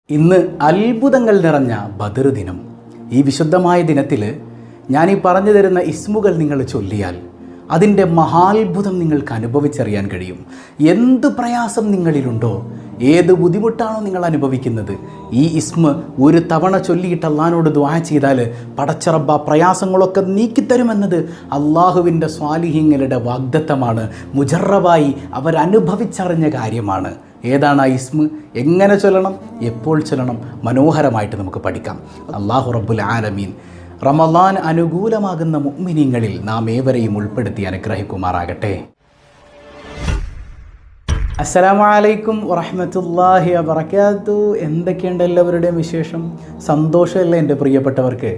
ഇന്ന് അത്ഭുതങ്ങൾ നിറഞ്ഞ ബദർ ദിനം. ഈ വിശുദ്ധമായ ദിനത്തിൽ ഞാനീ പറഞ്ഞു തരുന്ന ഇസ്മുകൾ നിങ്ങൾ ചൊല്ലിയാൽ അതിൻ്റെ മഹാത്ഭുതം നിങ്ങൾക്ക് അനുഭവിച്ചറിയാൻ കഴിയും. എന്ത് പ്രയാസം നിങ്ങളിലുണ്ടോ, ഏത് ബുദ്ധിമുട്ടാണോ നിങ്ങൾ അനുഭവിക്കുന്നത്, ഈ ഇസ്മ ഒരു തവണ ചൊല്ലിയിട്ട് അള്ളാഹിനോട് ദുആ ചെയ്താൽ പടച്ചറബ്ബ പ്രയാസങ്ങളൊക്കെ നീക്കിത്തരുമെന്നത് അള്ളാഹുവിൻ്റെ സ്വാലിഹീങ്ങളുടെ വാഗ്ദത്തമാണ്. മുജറബായി അവരനുഭവിച്ചറിഞ്ഞ കാര്യമാണ്. ഏതാണ് ആ ഇസ്മ, എങ്ങനെ ചൊല്ലണം, എപ്പോൾ ചൊല്ലണം, മനോഹരമായിട്ട് നമുക്ക് പഠിക്കാം. അല്ലാഹു റബ്ബുൽ ആലമീൻ റമളാൻ അനുകൂലമാകുന്ന മുഅ്മിനീങ്ങളിൽ നാം ഏവരെയും ഉൾപ്പെടുത്തി അനുഗ്രഹിക്കുമാറാകട്ടെ. അസ്സലാമു അലൈക്കും വറഹ്മത്തുള്ളാഹി വബറകാതുഹു. എന്തൊക്കെയുണ്ട് എല്ലാവരുടെയും വിശേഷം? സന്തോഷമല്ലേ എൻ്റെ പ്രിയപ്പെട്ടവർക്ക്?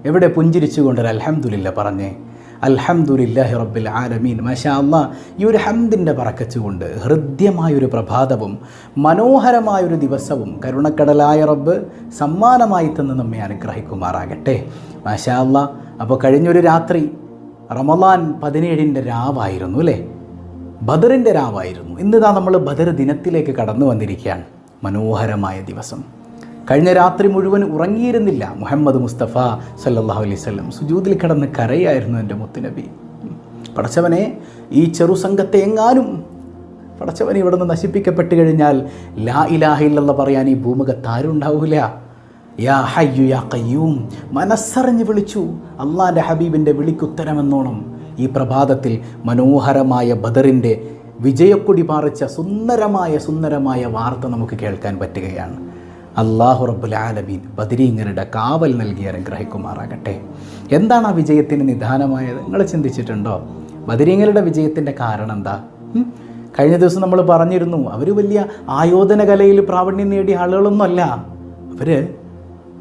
എവിടെ പുഞ്ചിരിച്ചുകൊണ്ട് അൽഹംദുലില്ലാ പറഞ്ഞേ? അൽഹംദുലില്ലാഹി റബ്ബിൽ ആലമീൻ. മാഷാ അല്ലാഹ്. ഈ ഒരു ഹംദിൻ്റെ ബറക്കത്ത് കൊണ്ട് ഹൃദ്യമായൊരു പ്രഭാതവും മനോഹരമായൊരു ദിവസവും കരുണക്കടലായ റബ്ബ് സമ്മാനമായി തന്ന് നമ്മെ അനുഗ്രഹിക്കുമാറാകട്ടെ. മാഷാ അല്ലാഹ്. അപ്പോൾ കഴിഞ്ഞൊരു രാത്രി റമളാൻ 17-ൻ്റെ രാവായിരുന്നു അല്ലേ? ബദറിൻ്റെ രാവായിരുന്നു. ഇന്നിതാ നമ്മൾ ബദർ ദിനത്തിലേക്ക് കടന്നു വന്നിരിക്കുകയാണ്. മനോഹരമായ ദിവസം. കഴിഞ്ഞ രാത്രി മുഴുവൻ ഉറങ്ങിയിരുന്നില്ല മുഹമ്മദ് മുസ്തഫ സല്ലല്ലാഹു അലൈഹി വസല്ലം. സുജൂദിൽ കിടന്ന് കരയായിരുന്നു എൻ്റെ മുത്തുനബി. പടച്ചവനെ, ഈ ചെറു സംഘത്തെ എങ്ങാനും പടച്ചവനെ ഇവിടെ നിന്ന് നശിപ്പിക്കപ്പെട്ട് കഴിഞ്ഞാൽ ലാ ഇലാഹ ഇല്ലല്ലാഹ് പറയാൻ ഈ ഭൂമുഖത്ത് ആരും ഉണ്ടാവില്ല. യാ ഹയ്യു യാ ഖയ്യൂം മനസ്സറിഞ്ഞ് വിളിച്ചു അള്ളാൻ്റെ ഹബീബിൻ്റെ വിളിക്കുത്തരമെന്നോണം ഈ പ്രഭാതത്തിൽ മനോഹരമായ ബദറിൻ്റെ വിജയക്കൊടി പാറിച്ച സുന്ദരമായ വാർത്ത നമുക്ക് കേൾക്കാൻ പറ്റുകയാണ്. അല്ലാഹു റബ്ബുൽ ആലമീൻ ബദരീങ്ങളുടെ കാവൽ നൽകി അനുഗ്രഹിക്കുമാറാകട്ടെ. എന്താണ് ആ വിജയത്തിന് നിദാനമായത്? നിങ്ങൾ ചിന്തിച്ചിട്ടുണ്ടോ? ബദരീങ്ങളുടെ വിജയത്തിൻ്റെ കാരണം എന്താ? കഴിഞ്ഞ ദിവസം നമ്മൾ പറഞ്ഞിരുന്നു, അവർ വലിയ ആയോധന കലയിൽ പ്രാവീണ്യം നേടിയ ആളുകളൊന്നുമല്ല. അവർ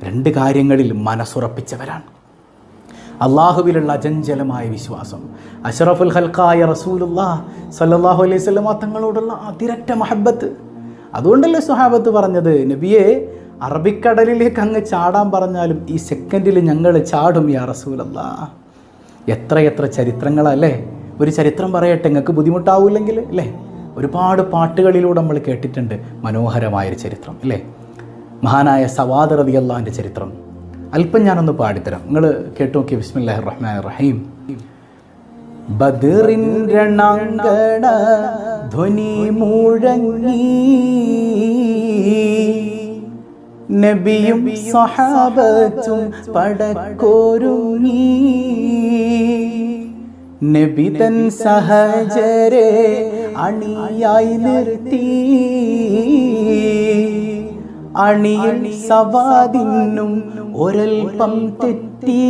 രണ്ട് കാര്യങ്ങളിൽ മനസ്സുറപ്പിച്ചവരാണ്. അള്ളാഹുവിലുള്ള അചഞ്ചലമായ വിശ്വാസം, അഷ്റഫുൽ ഖൽഖായ റസൂലുള്ളാഹി സ്വല്ലല്ലാഹു അലൈഹി വസല്ലം തങ്ങളോടുള്ള അതിരറ്റ മഹബ്ബത്ത്. അതുകൊണ്ടല്ലേ സ്വഹാബത്ത് പറഞ്ഞത്, നബിയെ അറബിക്കടലിലേക്ക് അങ്ങ് ചാടാൻ പറഞ്ഞാലും ഈ സെക്കൻഡിൽ ഞങ്ങൾ ചാടും യാ റസൂലല്ലാഹ്. എത്ര ചരിത്രങ്ങളല്ലേ. ഒരു ചരിത്രം പറയട്ടെ, നിങ്ങൾക്ക് ബുദ്ധിമുട്ടാവില്ലെങ്കിൽ അല്ലേ? ഒരുപാട് പാട്ടുകളിലൂടെ നമ്മൾ കേട്ടിട്ടുണ്ട് മനോഹരമായൊരു ചരിത്രം അല്ലേ? മഹാനായ സവാദ് റളിയല്ലാഹുവിൻ്റെ ചരിത്രം അല്പം ഞാനൊന്ന് പാടിത്തരാം, നിങ്ങൾ കേട്ടു നോക്കിയ. ബിസ്മില്ലാഹിർ റഹ്മാനിർ റഹീം. ബദറിൻ രണാങ്കണ ധ്വനി മുഴങ്ങി, നബിയും സഹാബത്തും പടക്കൊരുങ്ങി, നബി തൻ സഹചരെ അണിയായി നിർത്തി, അണിയിൽ സവാദിനും ഒരൽപ്പം തെറ്റി,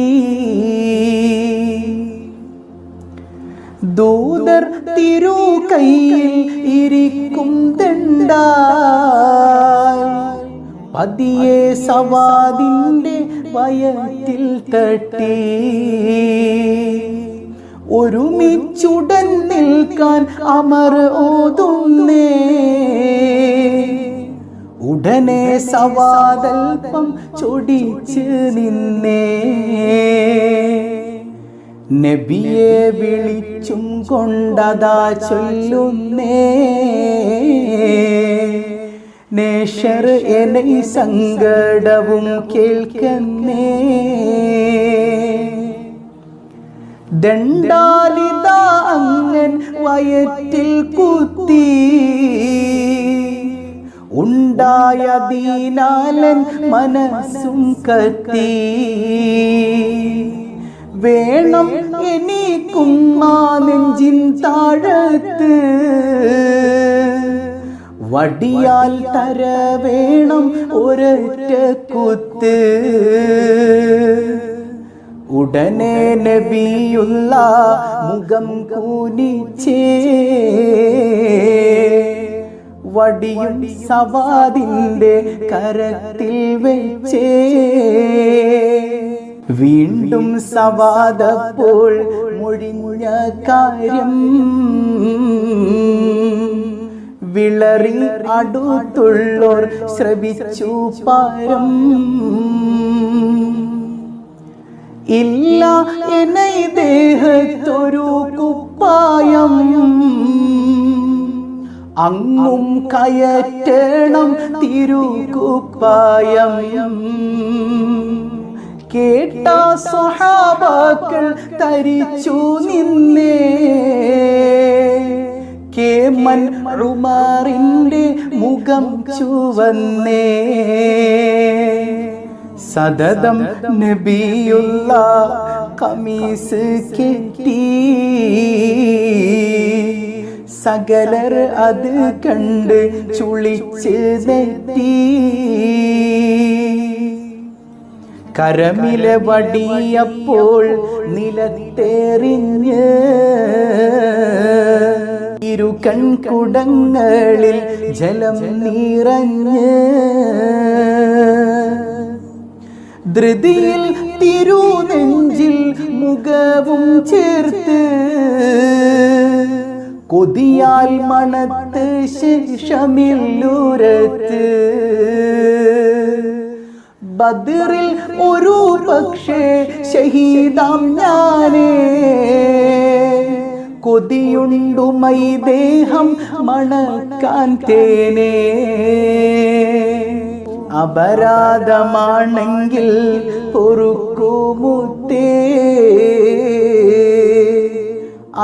ദൂതർ തിരു കൈയിൽ ഇരിക്കും ദണ്ഡായി, പതിയെ സവാദിന്റെ വയറ്റിൽ തട്ടി, ഒരുമിച്ചുടൻ നിൽക്കാൻ അമർ ഓതുന്നേ, ഉടനെ സവാദൽപ്പം ചൊടിച്ച് നിന്നേ, നബിയെ വിളിച്ചും കൊണ്ടതാ ചൊല്ലുന്നേ, നേഷർ എന്നെ സങ്കടവും കേൾക്കുന്നേ, ദണ്ഡാലിതാ അങ്ങൻ വയറ്റിൽ കുത്തി, ഉണ്ടായ ദീനാലൻ മനസ്സും കത്തി, വേണം എനിക്കും ആ നെഞ്ചിൻ താഴത്ത്, വടിയാൽ തര വേണം ഒരൊറ്റ കുത്ത്, ഉടനെ നബിയുള്ള മുഖം കൂനിച്ചേ, വടിയും സവാദിന്റെ കരത്തിൽ വെച്ചേ, വീണ്ടും സവാദപ്പോൾ മൊഴിഞ്ഞ കാര്യം വിളറി അടുത്തുള്ളോർ ശ്രവിച്ചു പാരം, ഇല്ല എന്നെ ദേഹത്തൊരു കുപ്പായം, അങ്ങും കയറ്റണം തിരുക്കുപ്പായം. കേട്ട സ്വഹാബാക്കൾ തരിച്ചു നിന്നേ. കേമൻ ഉമറിന്റെ മുഖം ചുവന്നേ. സതതം നബിയുള്ള ഖമീസ് കെട്ടി. സകലർ അത് കണ്ട് ചുളിച്ച് നെറ്റി. കരമിലെ വടിയപ്പോൾ നിലത്തെറിഞ്ഞ്. ഇരു കൺകുടങ്ങളിൽ ജലം നിറഞ്ഞ്. ധൃതിയിൽ തിരുനെഞ്ചിൽ മുഖവും ചേർത്ത്. കൊതിയാൽ മണത്ത് ശേഷമില്ലുരത്ത്. ബദറിൽ ഒരു പക്ഷേ ഷഹീദാം ഞാനേ. കൊതിയുണ്ടുമൈ ദേഹം മണക്കാൻ തേനേ. അപരാധമാണെങ്കിൽ പൊറുക്കുമുത്തേ.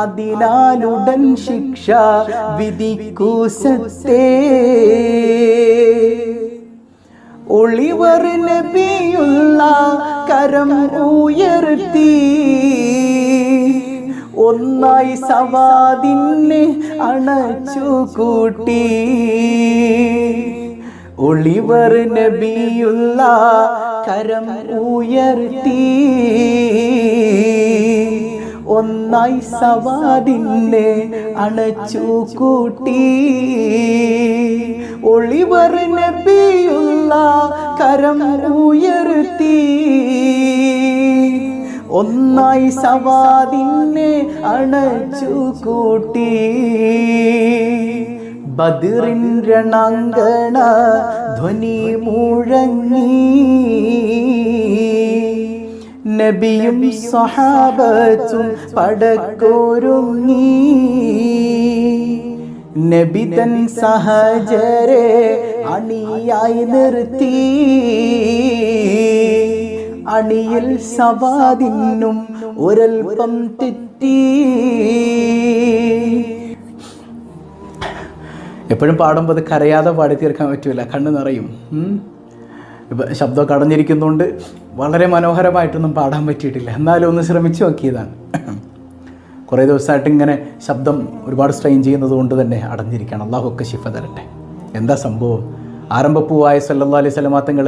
അതിനാലുടൻ ശിക്ഷ വിധിക്കൂ സത്തേ. ഒളിവർ നബിയുള്ള കരം ഉയർത്തി. ഒന്നായി സവാദിനെ അണച്ചു കൂട്ടി. ഒളിവർ നബിയുള്ള കരം ഉയർത്തി. ഒന്നായി സവാദിനെ അണച്ചു കൂട്ടി. ഒളിവർ നബിയുള്ള കരം ഉയർത്തി. ഒന്നായി സവാദിനെ അണച്ചു കൂട്ടി. ബദറിൻ രണാങ്കണ ധ്വനി മുഴങ്ങി. നബിയും സ്വഹാബത്തും പടക്കൊരുങ്ങി. നബി തൻ സഹചരെ അണിയായി നിർത്തി. അണിയിൽ സവാദിനും ഒരൽപ്പം തെറ്റി. എപ്പോഴും പാടുമ്പോൾ അത് കരയാതെ പാടി തീർക്കാൻ പറ്റില്ല, കണ്ണ് നിറയും. ഇപ്പം ശബ്ദമൊക്കെ അടഞ്ഞിരിക്കുന്നതുകൊണ്ട് വളരെ മനോഹരമായിട്ടൊന്നും പാടാൻ പറ്റിയിട്ടില്ല. എന്നാലും ഒന്ന് ശ്രമിച്ചു നോക്കിയതാണ്. കുറേ ദിവസമായിട്ട് ഇങ്ങനെ ശബ്ദം ഒരുപാട് സ്ട്രെയിൻ ചെയ്യുന്നത് കൊണ്ട് തന്നെ അടഞ്ഞിരിക്കുകയാണ്. അള്ളാഹുക്കെ ശിഫ തരട്ടെ. എന്താ സംഭവം? ആരംഭപ്പൂവായ സല്ലല്ലാഹു അലൈഹി വസല്ലം തങ്ങൾ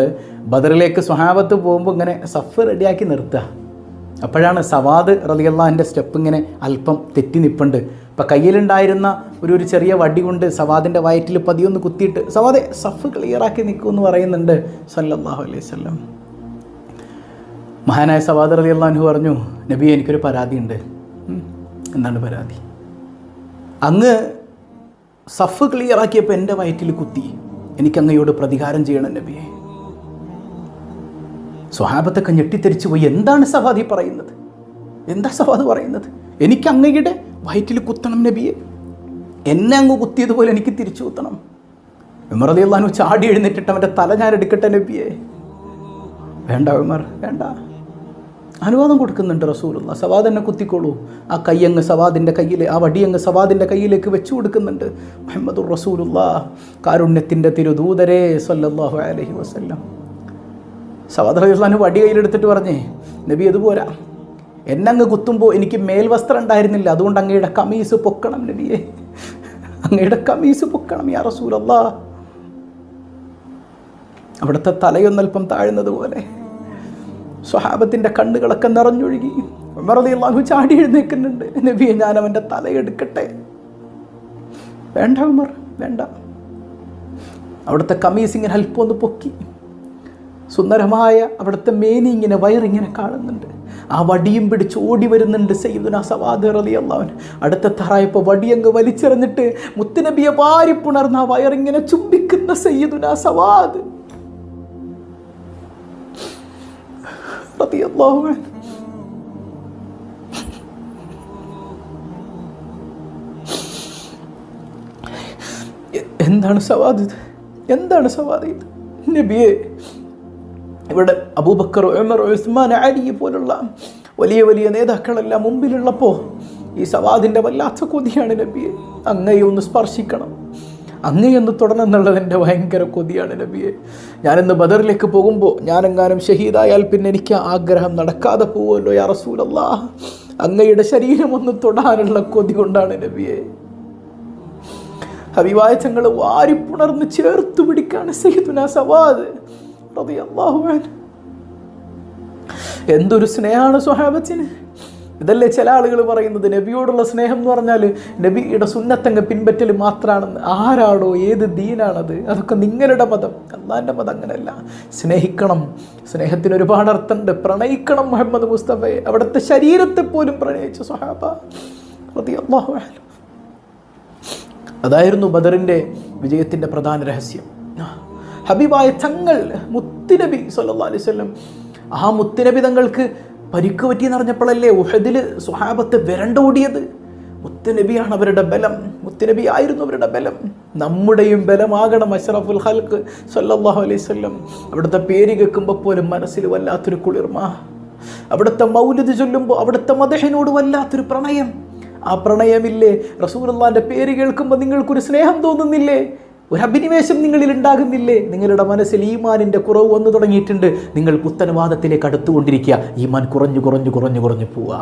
ബദറിലേക്ക് സ്വഹാബത്ത് പോകുമ്പോൾ ഇങ്ങനെ സഫ് റെഡിയാക്കി നിർത്തുക. അപ്പോഴാണ് സവാദ് റളിയല്ലാഹുവിൻ്റെ സ്റ്റെപ്പ് ഇങ്ങനെ അല്പം തെറ്റി നിൽപ്പുണ്ട്. അപ്പം കയ്യിലുണ്ടായിരുന്ന ഒരു ചെറിയ വടി കൊണ്ട് സവാദിൻ്റെ വയറ്റിൽ പതിയൊന്ന് കുത്തിയിട്ട് സവാദെ സഫ് ക്ലിയറാക്കി നിൽക്കുമെന്ന് പറയുന്നുണ്ട് സല്ലല്ലാഹു അലൈഹി വസല്ലം. മഹാനായ സവാദ് റളിയല്ലാഹു അൻഹു പറഞ്ഞു, നബി എനിക്കൊരു പരാതിയുണ്ട്. എന്താണ് പരാതി? അങ്ങ് സഫ് ക്ലിയറാക്കിയപ്പോൾ എൻ്റെ വയറ്റിൽ കുത്തി. എനിക്കങ്ങയോട് പ്രതികാരം ചെയ്യണം നബിയെ. സ്വഹാബത്തൊക്കെ ഞെട്ടിത്തെരിച്ചു പോയി. എന്താണ് സവാദി പറയുന്നത്? എന്താ സവാദ് പറയുന്നത്? എനിക്ക് അങ്ങയുടെ വയറ്റിൽ കുത്തണം നബിയെ. എന്നെ അങ്ങ് കുത്തിയതുപോലെ എനിക്ക് തിരിച്ചു കുത്തണം. ഉമർ റളിയല്ലാഹു അൻഹു ചാടി എഴുന്നേറ്റിട്ട് അവൻ്റെ തല ഞാൻ എടുക്കട്ടെ നബിയെ. വേണ്ട ഉമർ, വേണ്ട. അനുവാദം കൊടുക്കുന്നുണ്ട് റസൂലുള്ളാഹി. സവാദ് എന്നെ കുത്തിക്കോളൂ. ആ കയ്യങ്ങ് സവാദിൻ്റെ കയ്യിൽ, ആ വടിയങ്ങ് സവാദിൻ്റെ കയ്യിലേക്ക് വെച്ചു കൊടുക്കുന്നുണ്ട്. മുഹമ്മദുർ റസൂലുള്ളാഹി, കാരുണ്യത്തിൻ്റെ തിരുദൂതരേ സല്ലല്ലാഹു അലൈഹി വസല്ലം. സവാദ് റളിയല്ലാഹു അൻഹു വടി കയ്യിലെടുത്തിട്ട് പറഞ്ഞേ, നബി അതുപോരാ, എന്നങ്ങ് കുത്തുമ്പോൾ എനിക്ക് മേൽവസ്ത്രം ഉണ്ടായിരുന്നില്ല, അതുകൊണ്ട് അങ്ങയുടെ കമീസ് പൊക്കണം നബിയെ. അങ്ങയുടെ കമീസ് പൊക്കണം യാ റസൂലല്ലാഹ്. അവിടുത്തെ തലയൊന്നൽപ്പം താഴ്ന്നതുപോലെ സ്വഹാബത്തിൻ്റെ കണ്ണുകളൊക്കെ നിറഞ്ഞൊഴുകി. ഉമർ റളിയല്ലാഹു അൻഹു ചാടി എഴുന്നേൽക്കുന്നുണ്ട്. നബിയെ ഞാൻ അവൻ്റെ തലയെടുക്കട്ടെ. വേണ്ട ഉമർ, വേണ്ട. അവിടുത്തെ കമീസ് ഇങ്ങനെ അല്പം ഒന്ന് പൊക്കി. സുന്ദരമായ അവിടുത്തെ മേനി ഇങ്ങനെ വയറിങ്ങനെ കാണുന്നുണ്ട്. ആ വടിയും പിടിച്ച് ഓടി വരുന്നുണ്ട് സയ്യിദുനാ സവാദ് റളിയല്ലാഹു അൻഹു. അടുത്ത തറായപ്പോൾ വടിയങ്ങ് വലിച്ചെറിഞ്ഞിട്ട് മുത്തുനബിയെ വാരിപ്പുണർന്ന ആ വയറിങ്ങനെ ചുംബിക്കുന്ന സയ്യിദുനാ സവാദ് റളിയല്ലാഹു അൻഹു. എന്താണ് സവാദ് ഇത്? എന്താണ് സവാദ് ഇത്? നബിയെ, ഇവിടെ അബൂബക്കർ, ഉമർ, ഉസ്മാൻ, അലി പോലുള്ള വലിയ വലിയ നേതാക്കളെല്ലാം മുമ്പിലുള്ളപ്പോൾ ഈ സവാദിൻ്റെ വല്ലാത്ത കൊതിയാണ് നബിയെ. അങ്ങയൊന്ന് സ്പർശിക്കണം, അങ്ങയൊന്ന് തൊടണം എന്നുള്ളത് എൻ്റെ ഭയങ്കര കൊതിയാണ് നബിയെ. ഞാനിന്ന് ബദറിലേക്ക് പോകുമ്പോൾ ഞാനെങ്ങാനും ഷഹീദായാൽ പിന്നെ എനിക്ക് ആഗ്രഹം നടക്കാതെ പോവുമല്ലോ യാ റസൂലല്ലാഹ്. അങ്ങയുടെ ശരീരം ഒന്ന് തൊടാനുള്ള കൊതി കൊണ്ടാണ് നബിയെ. ഹബീബായ തങ്ങൾ വാരിപ്പുണർന്ന് ചേർത്ത് പിടിക്കാണ് സയ്യിദുനാ സവാദ് റളിയല്ലാഹു അൻഹു. എന്തൊരു സ്നേഹമാണ് സ്വഹാബത്തിന്. ഇതല്ലേ ചില ആളുകൾ പറയുന്നത് നബിയോടുള്ള സ്നേഹം എന്ന് പറഞ്ഞാൽ നബിയുടെ സുന്നത്തങ്ങ് പിൻപറ്റൽ മാത്രമാണെന്ന്. ആരാടോ, ഏത് ദീനാണത്? അതൊക്കെ നിങ്ങളുടെ മതം. അള്ളാൻ്റെ മതം അങ്ങനെയല്ല. സ്നേഹിക്കണം. സ്നേഹത്തിന് ഒരുപാട് അർത്ഥമുണ്ട്. പ്രണയിക്കണം മുഹമ്മദ് മുസ്തഫയെ. അവിടുത്തെ ശരീരത്തെ പോലും പ്രണയിച്ച സ്വഹാബ റളിയല്ലാഹു അൻഹു. അതായിരുന്നു ബദറിൻ്റെ വിജയത്തിൻ്റെ പ്രധാന രഹസ്യം. ഹബീബായ തങ്ങൾ മുത്തുനബി സല്ലല്ലാഹു അലൈഹി വസല്ലം, ആ മുത്തുനബി തങ്ങൾക്ക് പരിക്ക് പറ്റിയെന്ന് അറിഞ്ഞപ്പോഴല്ലേ ഉഹദിൽ സ്വഹാബത്ത് വിരണ്ടോടിയത്. മുത്തുനബിയാണ് അവരുടെ ബലം. മുത്തുനബി ആയിരുന്നു അവരുടെ ബലം. നമ്മുടെയും ബലമാകണം അഷ്റഫുൽ ഖൽഖ് സല്ലല്ലാഹു അലൈഹി വസല്ലം. അവിടുത്തെ പേര് കേൾക്കുമ്പോൾ പോലും മനസ്സിൽ വല്ലാത്തൊരു കുളിർമ. അവിടുത്തെ മൗലിദ് ചൊല്ലുമ്പോൾ അവിടുത്തെ മദഹിനോട് വല്ലാത്തൊരു പ്രണയം. ആ പ്രണയമില്ലേ? റസൂലുള്ളാഹിന്റെ പേര് കേൾക്കുമ്പോൾ നിങ്ങൾക്കൊരു സ്നേഹം തോന്നുന്നില്ലേ? ഒരു അഭിനിവേശം നിങ്ങളിൽ ഉണ്ടാകുന്നില്ലേ? നിങ്ങളുടെ മനസ്സിൽ ഈമാനിൻ്റെ കുറവ് വന്നു തുടങ്ങിയിട്ടുണ്ട്. നിങ്ങൾ പുത്തനവാദത്തിലേക്ക് അടുത്തുകൊണ്ടിരിക്കുക. ഈമാൻ കുറഞ്ഞു കുറഞ്ഞു കുറഞ്ഞു കുറഞ്ഞു പോവുക.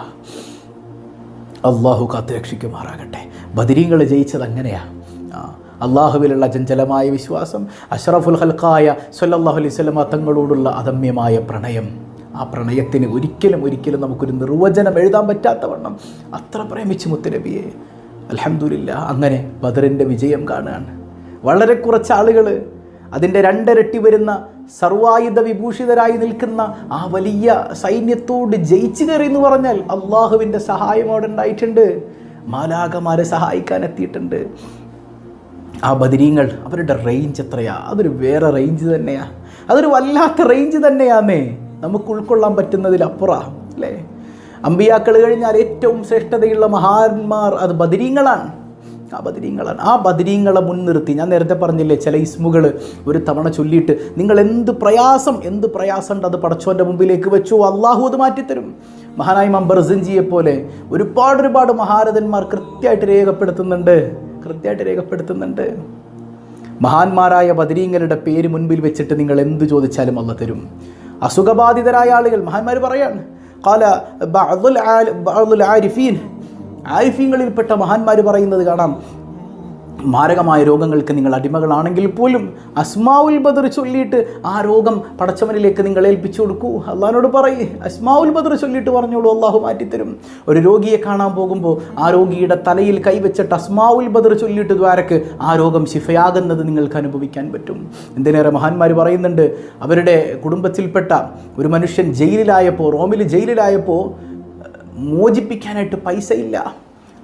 അള്ളാഹു കാത്ത് രക്ഷിക്കുമാറാകട്ടെ. ബദരീങ്ങൾ ജയിച്ചത് അങ്ങനെയാണ്. അള്ളാഹുവിലുള്ള ചഞ്ചലമായ വിശ്വാസം, അഷ്റഫുൽ ഖൽഖായ സ്വല്ലല്ലാഹു അലൈഹി വസല്ലം തങ്ങളോടുള്ള അദമ്യമായ പ്രണയം. ആ പ്രണയത്തിന് ഒരിക്കലും ഒരിക്കലും നമുക്കൊരു നിർവചനം എഴുതാൻ പറ്റാത്തവണ്ണം അത്ര പ്രേമിച്ച് മുത്തുനബിയെ. അൽഹംദുലില്ലാഹ്, അങ്ങനെ ബദറിൻ്റെ വിജയം കാണുകയാണ്. വളരെ കുറച്ച് ആളുകൾ അതിൻ്റെ 2 ഇരട്ടി വരുന്ന സർവായുധ വിഭൂഷിതരായി നിൽക്കുന്ന ആ വലിയ സൈന്യത്തോട് ജയിച്ചു കയറി എന്ന് പറഞ്ഞാൽ അള്ളാഹുവിൻ്റെ സഹായം അവിടെ ഉണ്ടായിട്ടുണ്ട്. മാലാഖമാരെ സഹായിക്കാൻ എത്തിയിട്ടുണ്ട്. ആ ബദരീങ്ങൾ അവരുടെ റേഞ്ച് എത്രയാ? അതൊരു വേറെ റേഞ്ച് തന്നെയാ. അതൊരു വല്ലാത്ത റേഞ്ച് തന്നെയാന്നേ. നമുക്ക് ഉൾക്കൊള്ളാൻ പറ്റുന്നതിലപ്പുറം അല്ലേ? അമ്പിയാക്കൾ കഴിഞ്ഞാൽ ഏറ്റവും ശ്രേഷ്ഠതയുള്ള മഹാന്മാർ അത് ബദരീങ്ങളാണ്. ആ ബദരീങ്ങളെ മുൻനിർത്തി ഞാൻ നേരത്തെ പറഞ്ഞില്ലേ, ചില ഇസ്മുകൾ ഒരു തവണ ചൊല്ലിയിട്ട് നിങ്ങൾ എന്ത് പ്രയാസം ഉണ്ട് അത് പടച്ചോൻ്റെ മുമ്പിലേക്ക് വെച്ചു, അള്ളാഹു അത് മാറ്റിത്തരും. മഹാനായ ഇമാം ബർസഞ്ചിയെ പോലെ ഒരുപാട് മഹാരഥന്മാർ കൃത്യമായിട്ട് രേഖപ്പെടുത്തുന്നുണ്ട്. മഹാന്മാരായ ബദരീങ്ങളുടെ പേര് മുൻപിൽ വെച്ചിട്ട് നിങ്ങൾ എന്ത് ചോദിച്ചാലും അള്ളാഹു തരും. അസുഖബാധിതരായ ആളുകൾ മഹാന്മാർ പറയാണ്, ഖാല ബഅദുൽ ആരിഫീങ്ങളിൽപ്പെട്ട മഹാന്മാർ പറയുന്നത് കാണാം, മാരകമായ രോഗങ്ങൾക്ക് നിങ്ങൾ അടിമകളാണെങ്കിൽ പോലും അസ്മാഉൽ ബദർ ചൊല്ലിയിട്ട് ആ രോഗം പടച്ചവനിലേക്ക് നിങ്ങൾ ഏൽപ്പിച്ചു കൊടുക്കൂ. അള്ളാഹിനോട് പറയ്, അസ്മാഉൽ ബദർ ചൊല്ലിയിട്ട് പറഞ്ഞോളൂ, അള്ളാഹു മാറ്റിത്തരും. ഒരു രോഗിയെ കാണാൻ പോകുമ്പോൾ ആ രോഗിയുടെ തലയിൽ കൈവച്ചിട്ട് അസ്മാഉൽ ബദർ ചൊല്ലിയിട്ട് ദ്വാരക്ക് ആ രോഗം ശിഫയാകുന്നത് നിങ്ങൾക്ക് അനുഭവിക്കാൻ പറ്റും. എന്തിനേറെ മഹാന്മാർ പറയുന്നുണ്ട്, അവരുടെ കുടുംബത്തിൽപ്പെട്ട ഒരു മനുഷ്യൻ റോമിൽ ജയിലിലായപ്പോൾ മോചിപ്പിക്കാനായിട്ട് പൈസ ഇല്ല.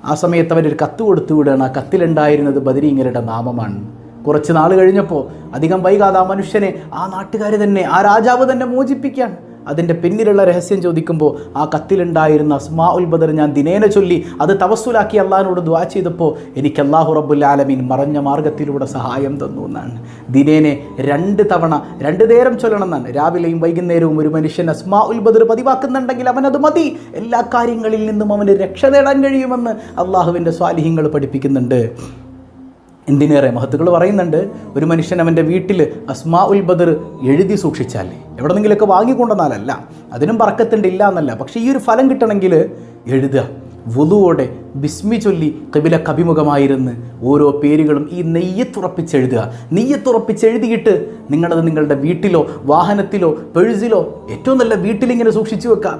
ആ സമയത്ത് അവരൊരു കത്ത് കൊടുത്തു വിടുകയാണ്. ആ കത്തിലുണ്ടായിരുന്നത് ബദരീങ്ങളുടെ നാമമാണ്. കുറച്ച് നാൾ കഴിഞ്ഞപ്പോൾ അധികം വൈകാതെ ആ മനുഷ്യനെ ആ നാട്ടുകാർ തന്നെ, ആ രാജാവ് തന്നെ മോചിപ്പിക്കാൻ. അതിൻ്റെ പിന്നിലുള്ള രഹസ്യം ചോദിക്കുമ്പോൾ ആ കത്തിലുണ്ടായിരുന്ന അസ്മാഉൽ ബദർ ഞാൻ ദിനേന ചൊല്ലി അത് തവസ്സുലാക്കി അള്ളാഹിനോട് ദുആ ചെയ്തപ്പോൾ എനിക്ക് അല്ലാഹു റബ്ബുൽ ആലമീൻ മറഞ്ഞ മാർഗത്തിലൂടെ സഹായം തന്നു എന്നാണ്. ദിനേനെ 2 നേരം ചൊല്ലണം എന്നാണ്. രാവിലെയും വൈകുന്നേരവും ഒരു മനുഷ്യൻ അസ്മാഉൽ ബദർ പതിവാക്കുന്നുണ്ടെങ്കിൽ അവനത് മതി. എല്ലാ കാര്യങ്ങളിൽ നിന്നും അവന് രക്ഷ നേടാൻ കഴിയുമെന്ന് അള്ളാഹുവിൻ്റെ സ്വാലിഹീങ്ങൾ പഠിപ്പിക്കുന്നുണ്ട്. എന്തിനേറെ മഹത്തുക്കൾ പറയുന്നുണ്ട്, ഒരു മനുഷ്യൻ അവൻ്റെ വീട്ടിൽ അസ്മാഉൽ ബദർ എഴുതി സൂക്ഷിച്ചാൽ, എവിടെന്നെങ്കിലൊക്കെ വാങ്ങിക്കൊണ്ടെന്നാലല്ല, അതിനും ബർക്കത്തുണ്ടില്ല എന്നല്ല, പക്ഷേ ഈ ഒരു ഫലം കിട്ടണമെങ്കിൽ എഴുതുക. വുളുവോടെ ബിസ്മി ചൊല്ലി ഖിബിലക്ക് അഭിമുഖമായിരുന്ന് ഓരോ പേരുകളും ഈ നെയ്യത്തുറപ്പിച്ചെഴുതിയിട്ട് നിങ്ങളത് നിങ്ങളുടെ വീട്ടിലോ വാഹനത്തിലോ പേഴ്സിലോ, ഏറ്റവും നല്ല വീട്ടിലിങ്ങനെ സൂക്ഷിച്ചു വെക്കാം.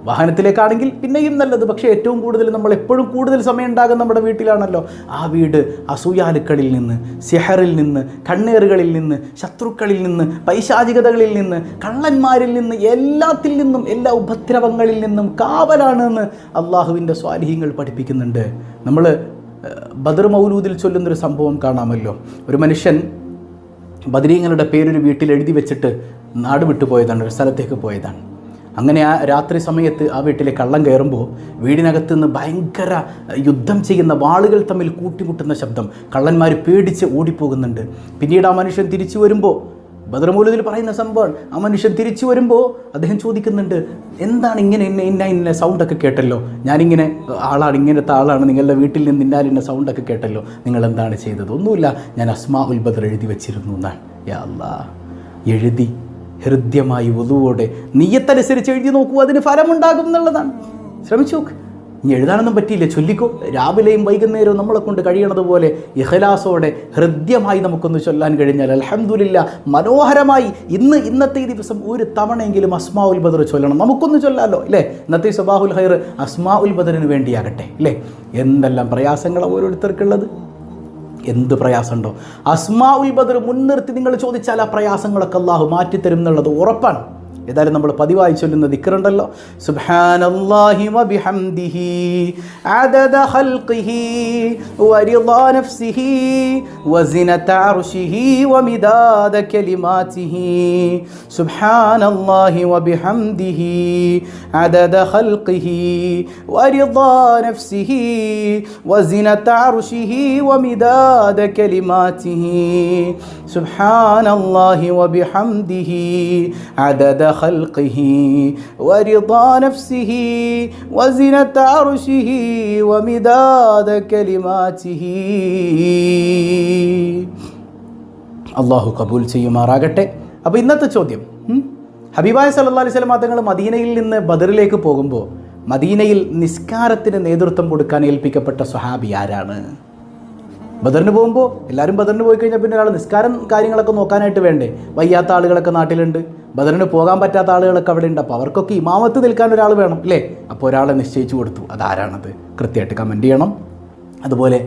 വാഹനത്തിലേക്കാണെങ്കിൽ പിന്നെയും നല്ലത്. പക്ഷേ ഏറ്റവും കൂടുതൽ നമ്മൾ എപ്പോഴും കൂടുതൽ സമയം ഉണ്ടാകും നമ്മുടെ വീട്ടിലാണല്ലോ. ആ വീട് അസൂയാലുക്കളിൽ നിന്ന്, സിഹറിൽ നിന്ന്, കണ്ണേറുകളിൽ നിന്ന്, ശത്രുക്കളിൽ നിന്ന്, പൈശാചികതകളിൽ നിന്ന്, കള്ളന്മാരിൽ നിന്ന്, എല്ലാത്തിൽ നിന്നും, എല്ലാ ഉപദ്രവങ്ങളിൽ നിന്നും കാവലാണെന്ന് അള്ളാഹുവിൻ്റെ സ്വാലിഹീങ്ങൾ പഠിപ്പിക്കുന്നുണ്ട്. നമ്മൾ ബദർ മൗലൂദിൽ ചൊല്ലുന്നൊരു സംഭവം കാണാമല്ലോ. ഒരു മനുഷ്യൻ ബദരീങ്ങളുടെ പേരൊരു വീട്ടിൽ എഴുതി വെച്ചിട്ട് നാട് വിട്ടു പോയതാണ്, ഒരു സ്ഥലത്തേക്ക് പോയതാണ്. അങ്ങനെ ആ രാത്രി സമയത്ത് ആ വീട്ടിലെ കള്ളൻ കയറുമ്പോൾ വീടിനകത്ത് നിന്ന് ഭയങ്കര യുദ്ധം ചെയ്യുന്ന വാളുകൾ തമ്മിൽ കൂട്ടിമുട്ടുന്ന ശബ്ദം. കള്ളന്മാർ പേടിച്ച് ഓടിപ്പോകുന്നുണ്ട്. പിന്നീട് ആ മനുഷ്യൻ തിരിച്ചു വരുമ്പോൾ, ബദർ മൗലിദിൽ പറയുന്ന സംഭവം, ആ മനുഷ്യൻ തിരിച്ചു വരുമ്പോൾ അദ്ദേഹം ചോദിക്കുന്നുണ്ട്, എന്താണ് ഇങ്ങനെ ഇന്ന സൗണ്ടൊക്കെ കേട്ടല്ലോ, ഞാനിങ്ങനെ ആളാണ്, ഇങ്ങനത്തെ ആളാണ്, നിങ്ങളുടെ വീട്ടിൽ നിന്ന് ഇന്ന സൗണ്ടൊക്കെ കേട്ടല്ലോ, നിങ്ങൾ എന്താണ് ചെയ്തത്? ഒന്നുമില്ല, ഞാൻ അസ്മാഉൽ ബദർ എഴുതി വെച്ചിരുന്നു എന്നാണ്. യാ അല്ലാഹ്, എഴുതി ഹൃദ്യമായി വുളുവോടെ നിയ്യത്തനുസരിച്ച് എഴുതി നോക്കൂ, അതിന് ഫലമുണ്ടാകും എന്നുള്ളതാണ്. ശ്രമിച്ചു നോക്ക്. ഇനി എഴുതാനൊന്നും പറ്റിയില്ല, ചൊല്ലിക്കോ. രാവിലെയും വൈകുന്നേരവും നമ്മളെ കൊണ്ട് കഴിയണതുപോലെ ഇഖ്ലാസോടെ ഹൃദ്യമായി നമുക്കൊന്ന് ചൊല്ലാൻ കഴിഞ്ഞാൽ അൽഹംദുലില്ലാ, മനോഹരമായി ഇന്നത്തെ ഈ ദിവസം ഒരു തവണയെങ്കിലും അസ്മാഉൽ ബദർ ചൊല്ലണം. നമുക്കൊന്ന് ചൊല്ലാലോ അല്ലേ? ഇന്നത്തെ സബാഹുൽ ഖൈർ അസ്മാഉൽ ബദറിന് വേണ്ടിയാകട്ടെ അല്ലേ? എന്തെല്ലാം പ്രയാസങ്ങളാണ് ഓരോരുത്തർക്കുള്ളത്. എന്ത് പ്രയാസമുണ്ടോ? അസ്മാഉൽ ബദർ മുൻനിർത്തി നിങ്ങൾ ചോദിച്ചാൽ ആ പ്രയാസങ്ങളൊക്കെ അല്ലാഹു മാറ്റിത്തരും എന്നുള്ളത് ഉറപ്പാണ്. ഏതായാലും നമ്മൾ പതിവായി ചൊല്ലുന്ന ദിക്റുണ്ടല്ലോ, സുബ്ഹാനല്ലാഹി വബിഹംദിഹി അദദ ഖൽഖിഹി വരിളാ നഫ്സിഹി വസിനത അർശിഹി വമിദാദ കലിമാതിഹി. സുബ്ഹാനല്ലാഹി വബിഹംദിഹി അദദ ഖൽഖിഹി വരിളാ നഫ്സിഹി വസിനത അർശിഹി വമിദാദ കലിമാതിഹി. സുബ്ഹാനല്ലാഹി വബിഹംദിഹി അദദ خلقه ورضا نفسه وزنة عرشه ومداد كلماته. അല്ലാഹു കബൂൽ ചെയ്യുമാറാകട്ടെ. അപ്പോൾ ഇന്നത്തെ ചോദ്യം, ഹബീബായ സല്ലല്ലാഹു അലൈഹി വസല്ലം തങ്ങൾ മദീനയിൽ നിന്ന് ബദറിലേക്ക് പോകുമ്പോൾ മദീനയിൽ നിസ്കാരത്തിന് നേതൃത്വം കൊടുക്കാൻ ഏൽപ്പിക്കപ്പെട്ട സ്വഹാബി ആരാണ്? ബദറിന് പോകുമ്പോൾ എല്ലാവരും ബദറിന് പോയി കഴിഞ്ഞാൽ പിന്നെ ഒരാൾ നിസ്കാരം കാര്യങ്ങളൊക്കെ നോക്കാനായിട്ട് വേണ്ടേ? വയ്യാത്ത ആളുകളൊക്കെ നാട്ടിലുണ്ട്, ബദറിന് പോകാൻ പറ്റാത്ത ആളുകളൊക്കെ അവിടെ ഉണ്ട്. അപ്പോൾ അവർക്കൊക്കെ ഇമാമത്ത് നിൽക്കാൻ ഒരാൾ വേണം അല്ലേ? അപ്പോൾ ഒരാളെ നിശ്ചയിച്ചു കൊടുത്തു. അതാരാണത്? കൃത്യമായിട്ട് കമൻറ്റ് ചെയ്യണം. അതുപോലെ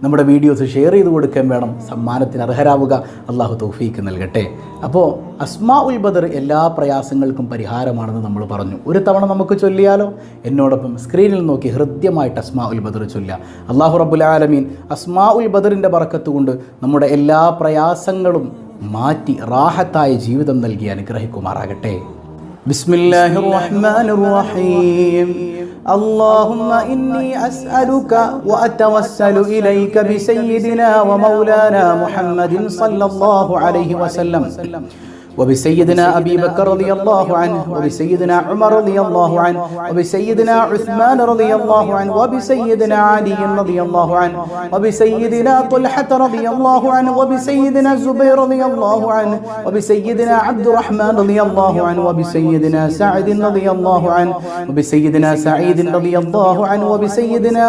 നമ്മുടെ വീഡിയോസ് ഷെയർ ചെയ്ത് കൊടുക്കാൻ വേണം. സമ്മാനത്തിന് അർഹരാവുക. അള്ളാഹു തൗഫീക്ക് നൽകട്ടെ. അപ്പോൾ അസ്മാഉൽ ബദർ എല്ലാ പ്രയാസങ്ങൾക്കും പരിഹാരമാണെന്ന് നമ്മൾ പറഞ്ഞു. ഒരു തവണ നമുക്ക് ചൊല്ലിയാലോ? എന്നോടൊപ്പം സ്ക്രീനിൽ നോക്കി ഹൃദ്യമായിട്ട് അസ്മാഉൽ ബദർ ചൊല്ലുക. അള്ളാഹു റബ്ബുൽ ആലമീൻ അസ്മാഉൽ ബദറിൻ്റെ ബറക്കത്ത് കൊണ്ട് നമ്മുടെ എല്ലാ പ്രയാസങ്ങളും മാറ്റി റാഹത്തായ ജീവിതം നൽകി അനുഗ്രഹിക്കുമാറാകട്ടെ. ബിസ്മില്ലാഹിർ റഹ്മാനിർ റഹീം. اللهم إني أسألك وأتوسل إليك بسيدنا ومولانا محمد صلى الله عليه وسلم وبسيدنا أبي بكر رضي الله عنه وبسيدنا عمر رضي الله عنه وبسيدنا عثمان رضي الله عنه وبسيدنا علي رضي الله عنه وبسيدنا طلحة رضي الله عنه وبسيدنا الزبير رضي الله عنه وبسيدنا عبد الرحمن رضي الله عنه وبسيدنا سعد رضي الله عنه وبسيدنا سعيد رضي الله عنه وبسيدنا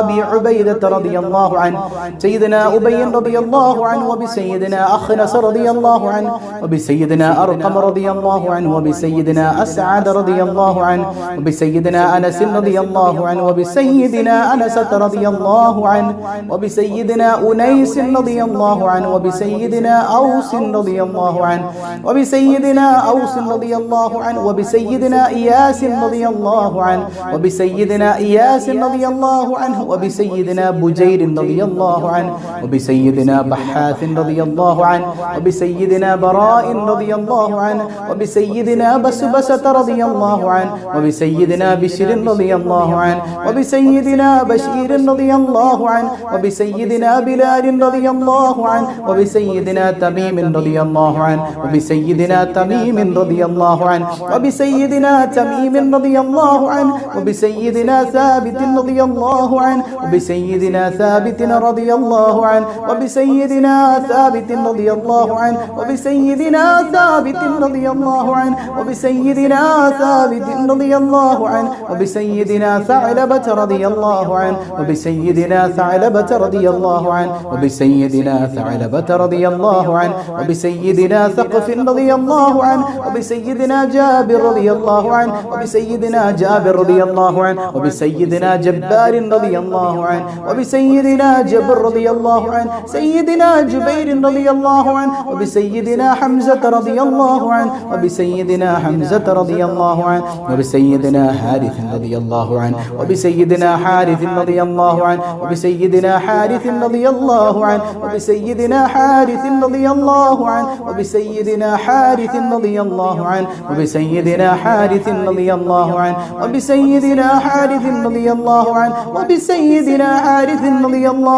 أبي عبيدة رضي الله عنه سيدنا أبي رضي الله عنه وبسيدنا أخنس رضي الله عنه وبسيدنا أرقم رضي الله عنه وبسيدنا أسعد رضي الله عنه وبسيدنا أنس رضي الله عنه وبسيدنا أنسة رضي الله عنه وبسيدنا أنيس رضي الله عنه وبسيدنا أوس رضي الله عنه وبسيدنا أوس رضي الله عنه وبسيدنا إياس رضي الله عنه وبسيدنا إياس رضي الله عنه وبسيدنا بجير رضي الله عنه وبسيدنا بحاث رضي الله عنه وبسيدنا براء رضي الله عنه وبسيدنا بسبسة رضي الله عنه وبسيدنا بشر رضي الله عنه وبسيدنا بشير رضي الله عنه وبسيدنا بلال رضي الله عنه وبسيدنا تميم رضي الله عنه وبسيدنا تميم رضي الله عنه وبسيدنا تميم رضي الله عنه وبسيدنا ثابت رضي الله عنه وبسيدنا ثابت رضي الله عنه وبسيدنا ثابت رضي الله عنه وبسيدنا ثابت رضي الله عنه وبسيدنا ثابت رضي الله عنه وبسيدنا ثعلبة رضي الله عنه وبسيدنا ثعلبة رضي الله عنه وبسيدنا ثعلبة رضي الله عنه وبسيدنا ثقف رضي الله عنه وبسيدنا جابر رضي الله عنه وبسيدنا جابر رضي الله عنه وبسيدنا جبار رضي الله عنه وبسيدنا جبر رضي الله عنه سيدنا جبير رضي الله عنه وبسيدنا حمزة رضي الله عنه وبسيدنا حمزة رضي الله عنه وبسيدنا حارث رضي الله عنه وبسيدنا حارث رضي الله عنه وبسيدنا حارث رضي الله عنه وبسيدنا حارث رضي الله عنه وبسيدنا حارث رضي الله عنه وبسيدنا حارث رضي الله عنه وبسيدنا حارث رضي الله عنه وبسيدنا حارث رضي الله عنه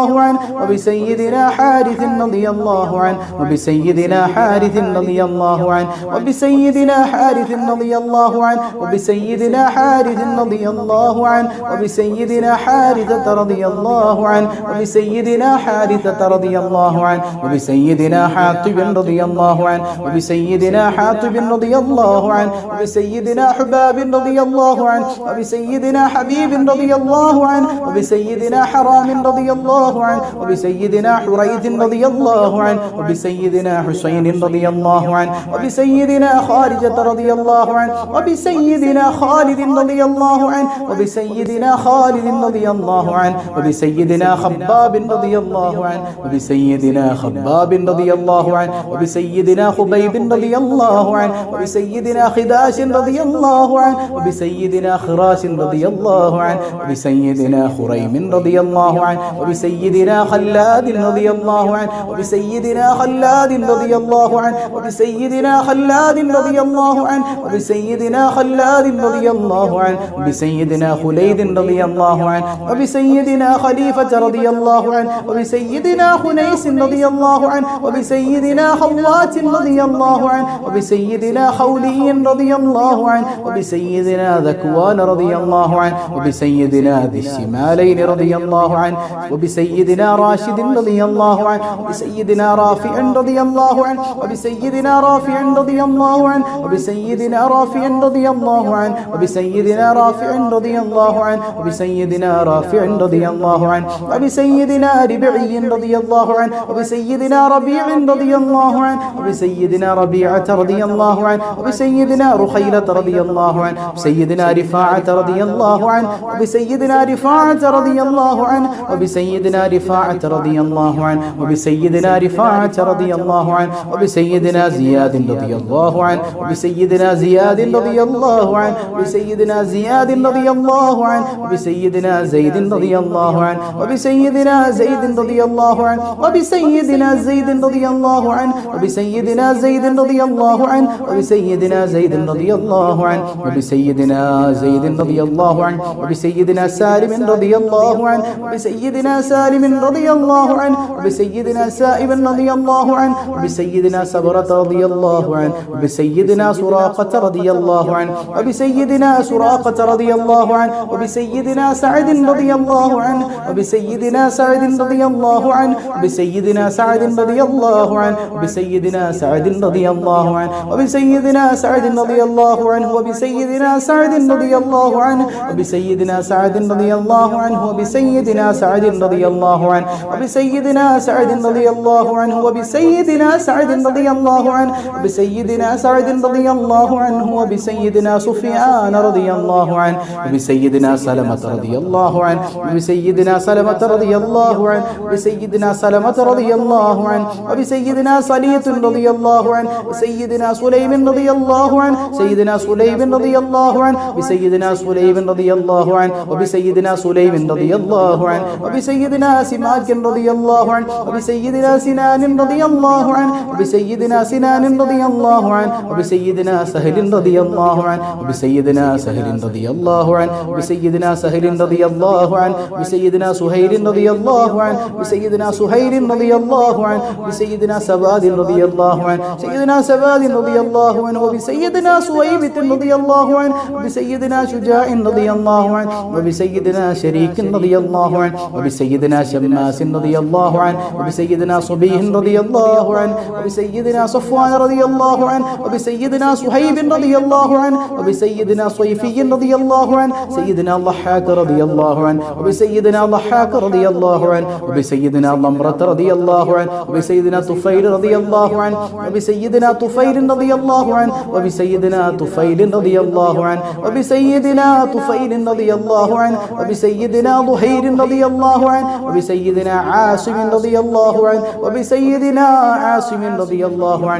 وبسيدنا حارث رضي الله عنه وبسيدنا حارث رضي الله عنه وبسيدنا حارث رضي الله عنه وبسيدنا حارث رضي الله عنه وبسيدنا حارثة رضي الله عنه وبسيدنا حارثة رضي الله عنه وبسيدنا حاطب رضي الله عنه وبسيدنا حاطب رضي الله عنه وبسيدنا حباب رضي الله عنه وبسيدنا حبيب رضي الله عنه وبسيدنا حرام رضي الله عنه وبسيدنا حريث رضي الله عنه وبسيدنا حسين رضي الله عنه وبسيدنا خارجة رضي الله عنه وبسيدنا خالد رضي الله عنه وبسيدنا خالد رضي الله عنه وبسيدنا خباب رضي الله عنه وبسيدنا خباب رضي الله عنه وبسيدنا خبيب رضي الله عنه وبسيدنا خداش رضي الله عنه وبسيدنا خراش رضي الله عنه وبسيدنا خريم رضي الله عنه وبسيدنا خلاد رضي الله عنه وبسيدنا خلاد رضي الله عنه وبسيدنا خلاد رضي الله عنه وبسيدنا خلاد رضي الله عنه وبسيدنا خليد رضي الله عنه وبسيدنا خليفة رضي الله عنه وبسيدنا خنيس رضي الله عنه وبسيدنا خوات رضي الله عنه وبسيدنا خولي رضي الله عنه وبسيدنا ذكوان رضي الله عنه وبسيدنا ذي الشمالين رضي الله عنه وبسيدنا راشد رضي الله عنه وبسيدنا رافع رضي الله عنه وبسيدنا رافع رضي الله عنه وبسيدنا رافع رضي الله عنه وبسيدنا رافع رضي الله عنه وبسيدنا رافع رضي الله عنه وبسيدنا ربعي رضي الله عنه وبسيدنا ربيع رضي الله عنه وبسيدنا ربيعة رضي الله عنه وبسيدنا رخيلة رضي الله عنه وبسيدنا رفاعة رضي الله عنه وبسيدنا رفاعة رضي الله عنه وبسيدنا رفاعة رضي الله عنه وبسيدنا رفاعة رضي الله عنه وبسيدنا زياد رضي الله عنه وبسيدنا زياد رضي الله عنه وبسيدنا زياد رضي الله عنه وبسيدنا زيد رضي الله عنه وبسيدنا زيد رضي الله عنه وبسيدنا زيد رضي الله عنه وبسيدنا زيد رضي الله عنه وبسيدنا زيد رضي الله عنه وبسيدنا زيد رضي الله عنه وبسيدنا سالم رضي الله عنه وبسيدنا سالم رضي الله عنه وبسيدنا سائب رضي الله عنه وبسيدنا سبرة رضي الله عنه وبسيدنا سراقة رضي الله عنه وبسيدنا سراقة رضي الله عنه وبسيدنا سعد رضي الله عنه وبسيدنا سعد رضي الله عنه وبسيدنا سعد رضي الله عنه وبسيدنا سعد رضي الله عنه وبسيدنا سعد رضي الله عنه وبسيدنا سعد رضي الله عنه وبسيدنا سعد رضي الله عنه وبسيدنا سعد رضي الله عنه وبسيدنا سعد رضي الله عنه وبسيدنا سعد رضي الله عنه وبسيدنا سعد رضي الله عنه وبسيدنا سفيان رضي الله عنه وبسيدنا سلمة رضي الله عنه وبسيدنا سلمة رضي الله عنه وبسيدنا سلمة رضي الله عنه وبسيدنا صليت رضي الله عنه وسيدنا سليم رضي الله عنه سيدنا سليم رضي الله عنه بسيدنا سليم رضي الله عنه وبسيدنا سليم رضي الله عنه وبسيدنا سماك رضي الله عنه وبسيدنا سنان رضي الله عنه وبسيدنا سنان رضي الله عنه وبسيدنا سهل رضي الله عنه وبسيدنا سهل رضي الله عنه وبسيدنا سهل رضي الله عنه وبسيدنا سهيل رضي الله عنه وبسيدنا سهيل رضي الله عنه وبسيدنا سباد رضي الله عنه سيدنا سباد رضي الله عنه وبسيدنا سويبة رضي الله عنه وبسيدنا شجاع رضي الله عنه وبسيدنا شريك رضي الله عنه وبسيدنا شماس رضي الله عنه وبسيدنا صبيه رضي الله عنه وبسيدنا صفوان رضي الله عنه وبسيدنا صهيب رضي الله عنه وبسيدنا صيفي رضي الله عنه سيدنا ضحاك رضي الله عنه وبسيدنا ضحاك رضي الله عنه وبسيدنا ضمرة رضي الله عنه وبسيدنا طفيل رضي الله عنه وبسيدنا طفيل رضي الله عنه وبسيدنا طفيل رضي الله عنه وبسيدنا طفيل رضي الله عنه وبسيدنا ظهير رضي الله عنه وبسيدنا عاصم رضي الله عنه وبسيدنا عاصم رضي الله عنه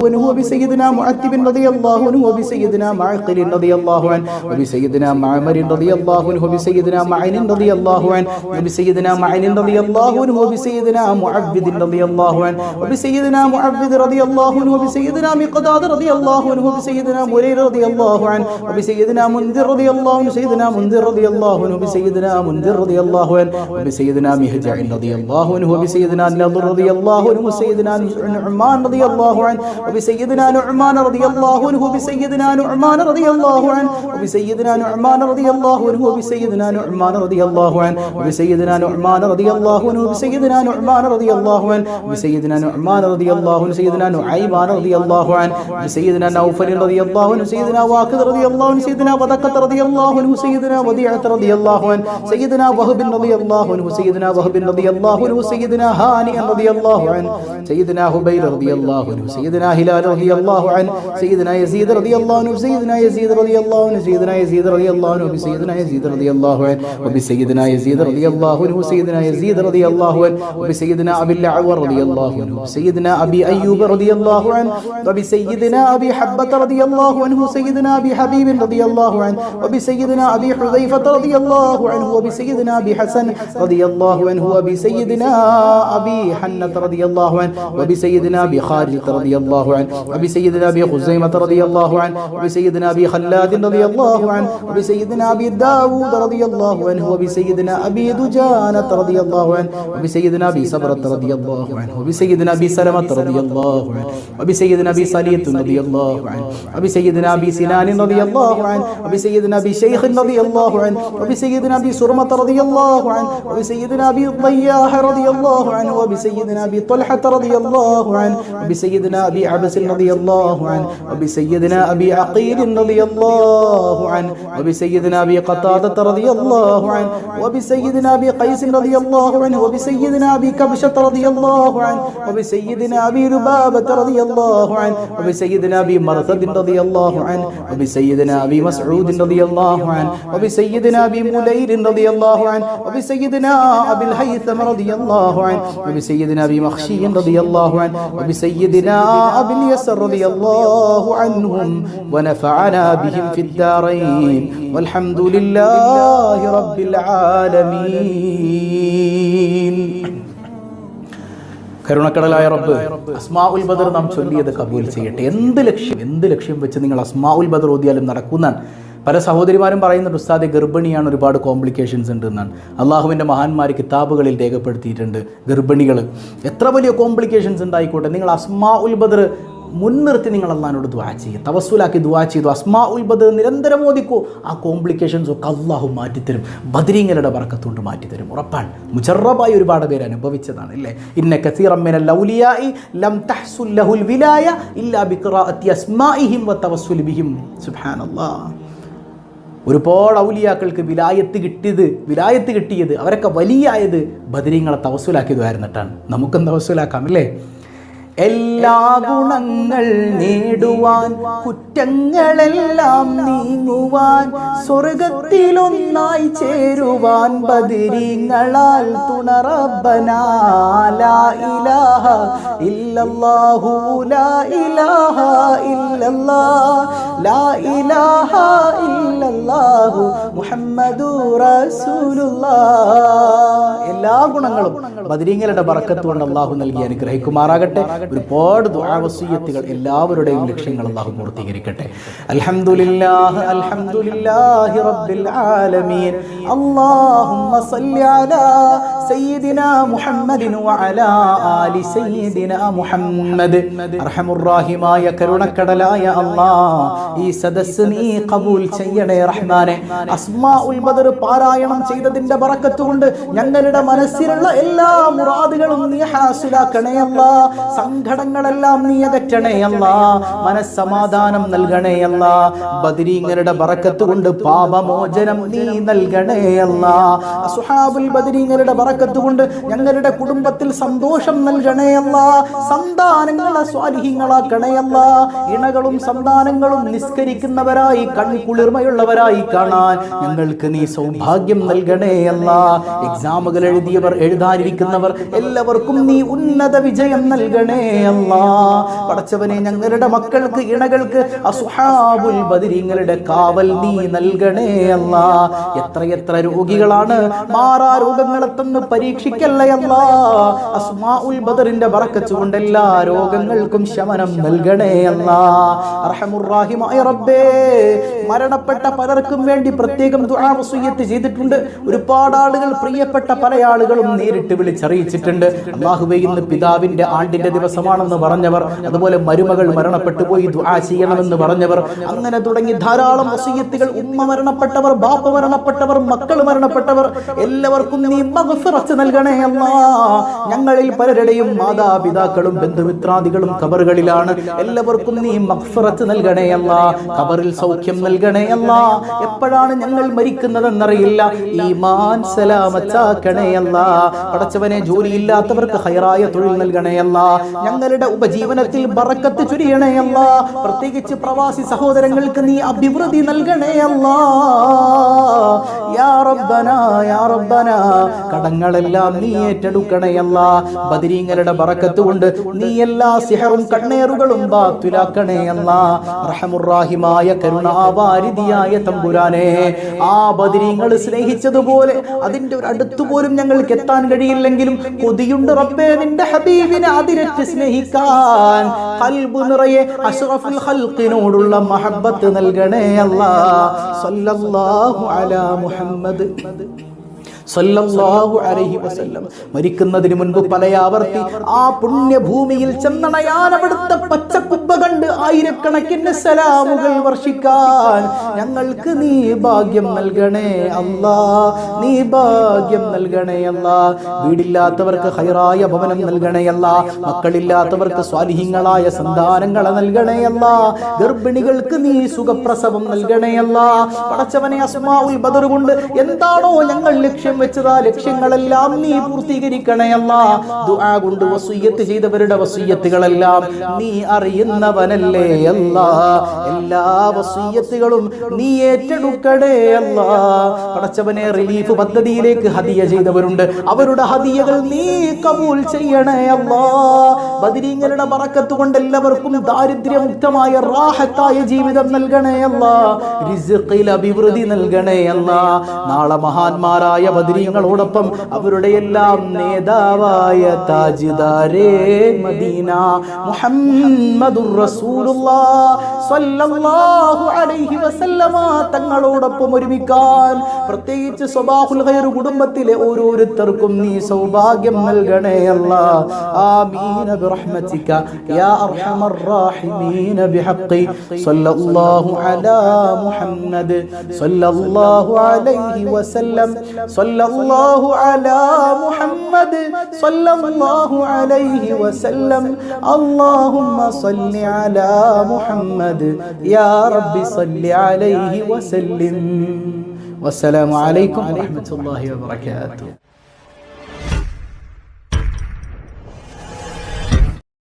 عنه وبسيدنا معتب رضي الله عنه وبسيدنا معقل رضي الله عنه وبسيدنا معمر رضي الله عنه وبسيدنا معين رضي الله عنه وبسيدنا معين رضي الله عنه وبسيدنا معبد رضي الله عنه وبسيدنا معبد رضي الله عنه وبسيدنا مقداد رضي الله عنه وبسيدنا مرير رضي الله عنه وبسيدنا منذر رضي الله عنه سيدنا منذر رضي الله عنه وبسيدنا منذر رضي الله عنه وبسيدنا مهجع رضي الله عنه وبسيدنا نضر رضي الله عنه وسيدنا نعمان رضي الله عنه وبسيدنا نعمان رضي الله عنه وبسيدنا نعمان رضي الله عنه وبسيدنا نعمان رضي الله عنه وبسيدنا نعمان رضي الله عنه وبسيدنا نعمان رضي الله عنه وبسيدنا نعمان رضي الله عنه وبسيدنا نعمان رضي الله عنه سيدنا نعيمان رضي الله عنه وبسيدنا نوفل رضي الله عنه سيدنا واقد رضي الله عنه سيدنا وذكة رضي الله عنه سيدنا وديعة رضي الله عنه سيدنا وهب رضي الله عنه سيدنا وهب رضي الله عنه سيدنا هانئ رضي الله عنه سيدنا هبير رضي الله عنه سيدنا هلال رضي الله عنه سيدنا يزيد رضي الله عنه سيدنا يزيد رضي الله عنه سيدنا يزيد رضي الله عنه سيدنا يزيد رضي الله عنه وبسيدنا يزيد رضي الله عنه سيدنا يزيد رضي الله عنه وبسيدنا أبي الأعور رضي الله عنه سيدنا أبي أيوب رضي الله عنه وبسيدنا أبي حبة رضي الله عنه سيدنا أبي حبيب رضي الله عنه وبسيدنا أبي حذيفة رضي الله عنه وبسيدنا أبي حسن رضي الله عنه وبسيدنا أبي حنة رضي الله عنه وبسيدنا أبي خارجة رضي الله عنه وبسيدنا أبي خزيمة رضي الله عنه وبسيدنا أبي خلاد رضي الله عنه وبسيدنا أبي داود رضي الله عنه وبسيدنا أبي دجانة رضي الله عنه وبسيدنا أبي صبرة رضي الله عنه وبسيدنا أبي سلمة رضي الله عنه وبسيدنا أبي صليت رضي الله عنه وبسيدنا أبي سنان رضي الله عنه وبسيدنا أبي شيخ رضي الله عنه وبسيدنا أبي سرمة رضي الله عنه وبسيدنا أبي ضياح رضي الله عنه وبسيدنا أبي طلحة رضي الله عنه وبسيدنا أبي عبس رضي الله عنه وبسيدنا أبي عقيل رضي الله عنه وبسيدنا أبي قتادة رضي الله عنه وبسيدنا أبي قيس رضي الله عنه وبسيدنا أبي كبشة رضي الله عنه وبسيدنا أبي لبابة رضي الله عنه وبسيدنا أبي مرثد رضي الله عنه وبسيدنا أبي مسعود رضي الله عنه وبسيدنا أبي مليل رضي الله عنه وبسيدنا أبي الهيثم رضي الله عنه وبسيدنا أبي مخشي رضي الله عنه وبسيدنا أبي اليسر رضي الله عنهم ونفعنا بهم في الدارين والحمد لله رب العالمين. കരുണക്കടലായ റബ്ബ് അസ്മാഉൽ ബദർ നാം ചൊല്ലിയത് കബൂൽ ചെയ്യട്ടെ. എന്ത് ലക്ഷ്യം വെച്ച് നിങ്ങൾ അസ്മാഉൽ ബദർ ഓതിയാലും നടക്കുന്നതാണ്. പല സഹോദരിമാരും പറയുന്നുണ്ട്, ഉസ്താദെ ഗർഭിണിയാണ്, ഒരുപാട് കോംപ്ലിക്കേഷൻസ് ഉണ്ട് എന്നാണ്. അള്ളാഹുവിൻ്റെ മഹാന്മാർ കിതാബുകളിൽ രേഖപ്പെടുത്തിയിട്ടുണ്ട്. ഗർഭിണികൾ എത്ര വലിയ കോംപ്ലിക്കേഷൻസ് ഉണ്ടായിക്കോട്ടെ, നിങ്ങൾ അസ്മാഉൽ ബദർ മുൻനിർത്തി നിങ്ങൾ അള്ളാഹിനോട് ദുആ ചെയ്യുക, തവസ്സുലാക്കി ദുആ ചെയ്തു അസ്മാഉൽ ബദർ നിരന്തരം ഓദിക്കോ. ആ കോംപ്ലിക്കേഷൻസ് ഒക്കെ അള്ളാഹു മാറ്റിത്തരും, ബദരീങ്ങളുടെ ബറക്കത്തുകൊണ്ട് മാറ്റിത്തരും, ഉറപ്പാണ്. മുജറബായി ഒരുപാട് പേര് അനുഭവിച്ചതാണ് അല്ലേ. ഇന്ന കസീറൻ മിനൽ ഔലിയാഇ ലം തഹ്സുൽ ലഹുൽ വിലായ ഇല്ലാ ബിഖിറാഅത്തി അസ്മാഇഹിം വതവസ്സുൽ ബിഹിം. സുബ്ഹാനല്ലാഹ്. ഒരുപാട് ഔലിയാക്കൾക്ക് വിലായത്ത് കിട്ടിയത് അവരൊക്കെ വലിയായത് ബദരീങ്ങളെ തവസ്സുലാക്കിയതായിരുന്നിട്ടാണ്. നമുക്കും തവസ്സുലാക്കാം അല്ലേ. എല്ലാ ഗുണങ്ങൾ നേടുവാൻ, കുറ്റങ്ങളെല്ലാം നീങ്ങുവാൻ, സ്വർഗത്തിലൊന്നായി ചേരുവാൻ ബദരീങ്ങളാൽ തുണ റബ്ബനാ. ലാ ഇലാഹ ഇല്ലല്ലാഹു ലാ ഇലാഹ ഇല്ലല്ലാഹ് ലാ ഇലാഹ ഇല്ലല്ലാഹു മുഹമ്മദുർ റസൂലുള്ളാഹ്. എല്ലാ ഗുണങ്ങളും ബദരീങ്ങളുടെ ബറക്കത്ത് കൊണ്ട് അല്ലാഹു നൽകി അനുഗ്രഹിക്കുമാറാകട്ടെ. ഒരുപാട് ദുആ വസിയ്യത്തുകൾ എല്ലാവരുടെയും ലക്ഷ്യങ്ങൾ അല്ലാഹു പൂർത്തീകരിക്കട്ടെ. അൽഹംദുലില്ലാഹ് അൽഹംദുലില്ലാഹി റബ്ബിൽ ആലമീൻ. അല്ലാഹുമ്മ സല്ലി അലാ സയ്യിദിനാ മുഹമ്മദിൻ വഅലാ ആലി സയ്യിദിനാ മുഹമ്മദ്. അർഹമുർ റഹീമായ കരുണക്കടലായ അല്ലാഹ്, ഈ സദസ്സ് നീ ഖബൂൽ ചെയ്യണേ റഹ്മാനെ. അസ്മാഉൽ ബദർ പാരായണം ചെയ്തതിന്റെ ബറക്കത്ത് കൊണ്ട് ഞങ്ങളുടെ മനസ്സിലുള്ള എല്ലാ മുറാദുകളും നീ ഹാസിലാക്കണേ അല്ലാഹ്. സങ്കടങ്ങളെല്ലാം നീ അകറ്റണേ അല്ലാഹ്. മനസ്സമാധാനം നൽകണേ അല്ലാഹ്. ബദരീങ്ങളുടെ ബറക്കത്ത് കൊണ്ട് പാപമോചനം നീ നൽകണേ അല്ലാഹ്. അസ്ഹാബുൽ ബദരീങ്ങളുടെ ബറക്കത്ത് കൊണ്ട് ഞങ്ങളുടെ കുടുംബത്തിൽ സന്തോഷം നൽകണേ അല്ലാ. സന്താനങ്ങളെ സ്വാലിഹീങ്ങളാക്കണേ അല്ലാ. ഇണകളും സന്താനങ്ങളും നിസ്കരിക്കുന്നവരായി കൺകുളിർമയുള്ളവരായി കാണാൻ ഞങ്ങൾക്ക് നീ സൗഭാഗ്യം നൽകണേ അല്ലാ. എക്സാമുകൾ എഴുതിയവർ, എഴുതാനിരിക്കുന്നവർ എല്ലാവർക്കും നീ ഉന്നത വിജയം നൽകണേ അല്ലാ. പടച്ചവനെ, ഞങ്ങളുടെ മക്കൾക്ക്, ഇണകൾക്ക് അസ്ഹാബുൽ ബദരീങ്ങളുടെ കാവൽ നീ നൽകണേ അല്ലാ. എത്രയെത്ര രോഗികളാണ്, മാറാ രോഗങ്ങളെ തന്ന് പരീക്ഷിക്കല്ലേ അല്ലാ. അസ്മാഉൽ ബദറിന്റെ ബറക്കത്ത് കൊണ്ട് എല്ലാ രോഗങ്ങൾക്കും ശമനം നൽകണേ അല്ലാ. അർഹമുർ റഹീമായ റബ്ബേ, മരണപ്പെട്ട പലർക്കും വേണ്ടി പ്രത്യേകം ദുആ വസിയ്യത്ത് ചെയ്തിട്ടുണ്ട്. ഒരുപാട് ആളുകൾ, പ്രിയപ്പെട്ട പല ആളുകളും നേരിട്ട് വിളിച്ചറിയിച്ചിട്ടുണ്ട്. അല്ലാഹുവേ, ഇന്ന് പിതാവിന്റെ ആണ്ടിന്റെ ദിവസമാണെന്ന് പറഞ്ഞവർ, അതുപോലെ മരുമകൾ മരണപ്പെട്ടു പോയി ദുആ ചെയ്യണമെന്ന് പറഞ്ഞവർ, അങ്ങനെ തുടങ്ങി ധാരാളം വസിയ്യത്തുകൾ. ഉമ്മ മരണപ്പെട്ടവർ, ബാപ്പ മരണപ്പെട്ടവർ, മക്കൾ മരണപ്പെട്ടവർ, എല്ലാവർക്കും നീ മഗ്ഫിറത്ത് നൽകണേ അല്ലാ. ഞങ്ങളിൽ പലരുടെയും മാതാപിതാക്കളും ബന്ധുമിത്രാദികളും ഖബറുകളിലാണ്. എല്ലാവർക്കും നീ മഗ്ഫിറത്ത് നൽകണേ അല്ലാ. ഖബറിൽ സൗഖ്യം നൽകണേ അല്ലാ. എപ്പോഴാണ് ഞങ്ങൾ മരിക്കുന്നതെന്നറിയില്ല. ഈമാൻ സലാമത്താക്കണേ അല്ലാ. പടച്ചവനെ, ജോലിയില്ലാത്തവർക്ക് ഹൈറായ തൊഴിൽ നൽകണേ അല്ലാ. ഞങ്ങളുടെ ഉപജീവനത്തിൽ ബറക്കത്ത് ചൊരിയണേ അല്ലാ. പ്രത്യേകിച്ച് പ്രവാസി സഹോദരങ്ങൾക്ക് നീ അഭിവൃദ്ധി നൽകണേ അല്ലാ. യാ റബ്ബനാ, യാ റബ്ബനാ, കടങ്ങളെല്ലാം നീ ഏറ്റെടുക്കണേ അല്ലാ. ബദരീങ്ങളുടെ ബറക്കത്ത് കൊണ്ട് നീ എല്ലാ സിഹറും കണ്ണേറുകളും ബാത്തിലാക്കണേ അല്ലാ. റഹ്മുർ റഹീമായ കരുണാവാരിധിയായ തമ്പുരാനെ, ആ ബദരീങ്ങൾ സ്നേഹിച്ചതുപോലെ അതിന്റെ ഒരു അടുത്തു പോലും ഞങ്ങൾക്ക് എത്താൻ കഴിയില്ലെങ്കിലും കൊതിയുണ്ട് റബ്ബേ നിന്റെ ഹബീബിനെ അതിരറ്റ് സ്നേഹിക്കാൻ. ഖൽബ് നിറയെ അഷ്റഫുൽ ഖൽഖിനോടുള്ള മഹബ്ബത്ത് നൽകണേ അല്ലാ. സല്ലല്ലാഹു അലാ മുഹമ്മദ് സല്ലല്ലാഹു അലൈഹി വസല്ലം. മരിക്കുന്നതിന് മുൻപ് പലയാവർത്തി ആ പുണ്യഭൂമിയിൽ ചെന്നണയാൻ, അവിടുത്തെ പച്ചക്കുബ്ബ കണ്ട് ആയിരക്കണക്കിന് സലാമുകൾ വർഷിക്കാൻ ഞങ്ങൾക്ക് നീ ഭാഗ്യം നൽകണേ അല്ലാ. നീ ഭാഗ്യം നൽകണേ അല്ലാ. വീടില്ലാത്തവർക്ക് ഹൈറായ ഭവനം നൽകണേ അല്ലാ. മക്കളില്ലാത്തവർക്ക് സ്വാലിഹീങ്ങളായ സന്താനങ്ങളെ നൽകണേ അല്ലാ. ഗർഭിണികൾക്ക് നീ സുഖപ്രസവം നൽകണേ അല്ലാ. പടച്ചവനെ, അസ്മാഉൽ ബദർ കൊണ്ട് എന്താണോ ഞങ്ങൾ ലക്ഷ്യം വെച്ചതാ ലക്ഷ്യങ്ങളെല്ലാം നീ പൂർത്തീകരിക്കണേ അല്ലാ. ദുആ കൊണ്ട് വസിയ്യത്ത് ചെയ്തവരുടെ വസിയ്യത്തുകളെല്ലാം നീ അറിയുന്നവനല്ലേ അല്ലാ. എല്ലാ വസിയ്യത്തുകളും നീ ഏറ്റെടുക്കണേ അല്ലാ. പടച്ചവനെ, റിലീഫ് പദ്ധതിയിലേക്ക് ഹദിയ ചെയ്തവരുണ്ട്, അവരുടെ ഹദിയകൾ നീ കബൂൽ ചെയ്യണേ അല്ലാ. ബദരീങ്ങളുടെ ബറക്കത്ത് കൊണ്ട് എല്ലാവർക്കും ദാരിദ്ര്യമുക്തമായ റാഹത്തായ ജീവിതം നൽകണേ അല്ലാ. റിസ്ഖിൽ അഭിവൃദ്ധി നൽകണേ അല്ലാ. നാളെ മഹാന്മാരായ ബദരീങ്ങളോടൊപ്പം അവരുടെ എല്ലാം നേതാവായ താജ്ദാരേ മദീന മുഹമ്മദുർ റസൂലുള്ളാഹ് സ്വല്ലല്ലാഹു അലൈഹി വസല്ലമ തങ്ങളോടൊപ്പം ഒരുമിക്കാൻ പ്രത്യേകിച്ച് സ്വബാഹുൽ ഖൈർ കുടുംബത്തിലെ ഓരോരുത്തർക്കും നീ സൗഭാഗ്യം നൽകണേ അല്ലാ. ആമീൻ ബിറഹ്മതിക യാ അർഹമർ റഹീമീൻ ബിഹഖി സ്വല്ലല്ലാഹു അലാ മുഹമ്മദ് സ്വല്ലല്ലാഹു അലൈഹി വസല്ലം സ്വല്ലല്ലാഹു അലാ മുഹമ്മദ് സ്വല്ലല്ലാഹു അലൈഹി വസല്ലം. അല്ലാഹുമ്മ സ്വല്ലി അലാ മുഹമ്മദ് യാ റബ്ബി സ്വല്ലി അലൈഹി വസല്ലം. വസ്സലാമു അലൈക്കും വറഹ്മത്തുള്ളാഹി വബറകാതുഹു.